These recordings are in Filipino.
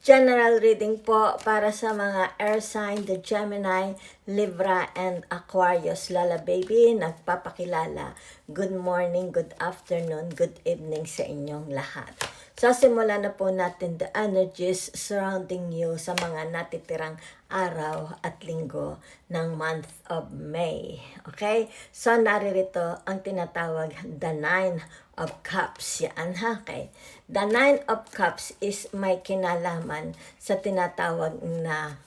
General reading po para sa mga air sign, the Gemini, Libra, and Aquarius. Lala baby, nagpapakilala. Good morning, good afternoon, good evening sa inyong lahat. So, simulan na po natin the energies surrounding you sa mga natitirang araw at linggo ng month of May. Okay? So, naririto ang tinatawag the Nine of Cups. Yan ha, okay? The Nine of Cups is may kinalaman sa tinatawag na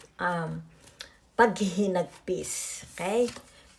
paghihinagpis. Okay?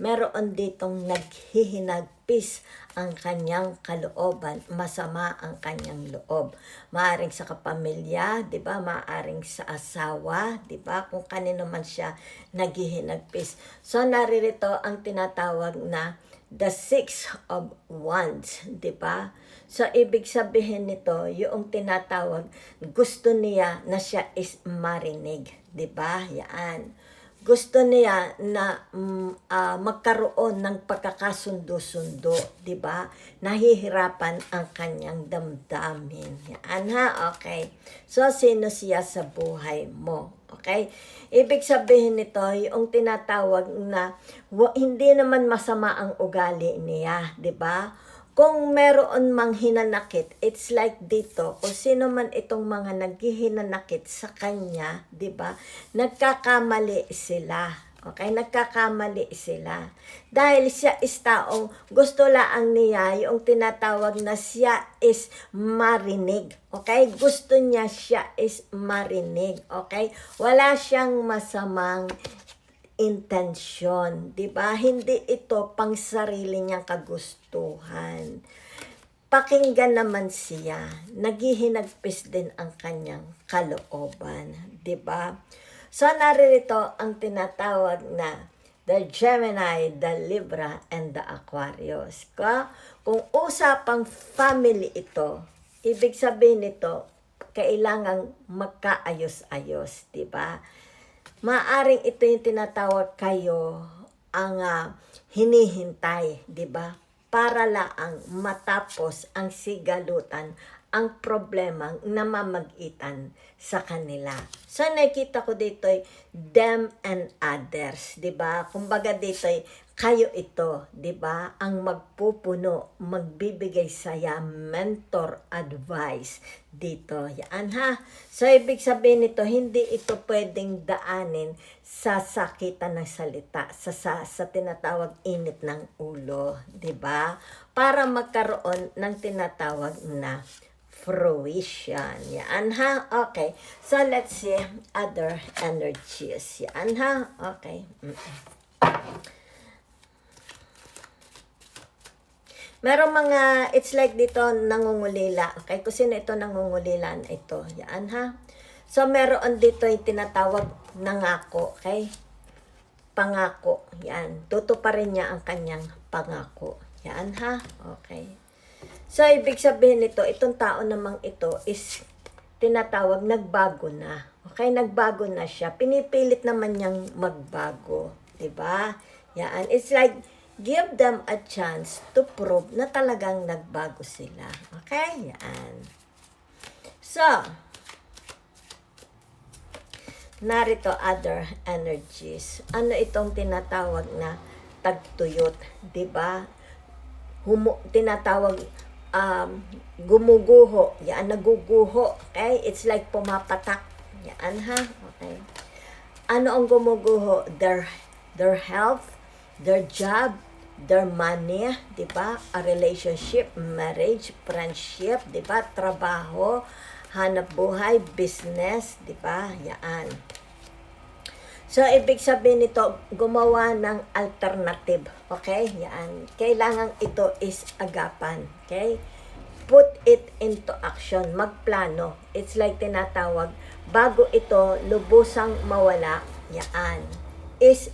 Meron ditong naghihinagpis ang kanyang kalooban, masama ang kanyang loob. Maaring sa kapamilya, 'di ba? Maaring sa asawa, 'di ba? Kung kanino man siya naghihinagpis. So naririto ang tinatawag na the Six of Wands, 'di ba? So ibig sabihin nito, yung tinatawag gusto niya na siya is marinig, 'di ba? Yan. Gusto niya na magkaroon ng pagkakasundo-sundo, 'di ba? Nahihirapan ang kanyang damdamin. Yan ha, okay. So sino siya sa buhay mo? Okay? Ibig sabihin nito, yung tinatawag na hindi naman masama ang ugali niya, 'di ba? Kung meron mang hinanakit, it's like dito, kung sino man itong mga naghihinanakit sa kanya, 'di ba? Nagkakamali sila. Okay, nagkakamali sila. Dahil siya is taong gusto laang niya yung tinatawag na siya is marinig. Okay? Gusto niya siya is marinig. Okay? Wala siyang masamang intensyon, 'di ba? Hindi ito pang sarili niyang kagustuhan. Pakinggan naman siya, naghihinagpis din ang kanyang kalooban, 'di ba? So naririto ang tinatawag na the Gemini, the Libra, and the Aquarius. Kung usapang family ito, ibig sabihin nito, kailangang magkaayos-ayos, 'di ba? Maaring ito yung tinatawag kayo ang hinihintay, 'di ba? Para laang matapos ang sigalutan, ang problemang namamagitan sa kanila. So nakita ko dito ay them and others, 'di ba? Kumbaga dito ay kayo ito, 'di ba? Ang magpupuno, magbibigay saya, mentor, advice dito. Yan ha. So ibig sabihin nito, hindi ito pwedeng daanin sa sakitan ng salita, sa tinatawag init ng ulo, 'di ba? Para magkaroon ng tinatawag na fruition. Yan ha. Okay. So let's see other energies. Yan ha. Okay. Merong mga, it's like dito, nangungulila. Okay, kung sino ito nangungulila na ito. Yan ha. So, meron dito yung tinatawag na ngako. Okay? Pangako. Yan. Tutuparin niya ang kanyang pangako. Yan ha. Okay. So, ibig sabihin nito, itong tao namang ito is tinatawag, nagbago na. Okay? Nagbago na siya. Pinipilit naman niyang magbago. Diba? Yan. It's like, give them a chance to prove na talagang nagbago sila. Okay? Yan. So, narito other energies. Ano itong tinatawag na tagtuyot? Diba? Tinatawag gumuguho. Yan, naguguho. Okay? It's like pumapatak. Yan ha? Okay. Ano ang gumuguho? Their health, their job, their money, 'di ba? A relationship, marriage, friendship, 'di ba? Trabaho, hanap buhay, business, 'di ba? Yan. So ibig sabihin nito, gumawa ng alternative, okay? Yan. Kailangan ito is agapan, okay? Put it into action, magplano. It's like tinatawag, bago ito lubusang mawala, yan. Is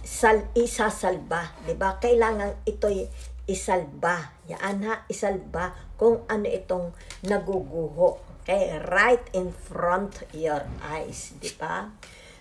isasalba, 'di ba? Kailangan ito'y isalba. Yan ha, isalba kung ano itong naguguho. Okay, right in front your eyes, 'di ba?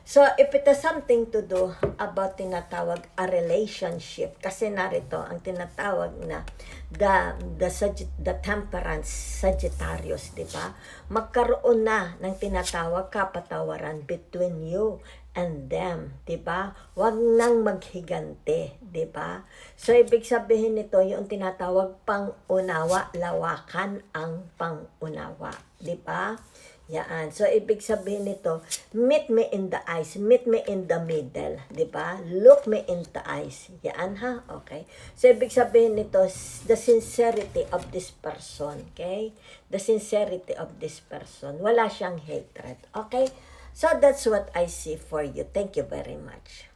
So, if it has something to do about tinatawag a relationship, kasi narito ang tinatawag na the temperance Sagittarius, di ba? Magkaroon na ng tinatawag kapatawaran between you and them, di ba? Huwag nang maghigante, di ba? So, ibig sabihin nito, yung tinatawag pang-unawa, lawakan ang pang-unawa, di ba? Yan. So, ibig sabihin nito, meet me in the eyes, meet me in the middle, di ba? Look me in the eyes. Yan ha, okay? So, ibig sabihin nito, the sincerity of this person, okay? The sincerity of this person. Wala siyang hatred, okay? So, that's what I see for you. Thank you very much.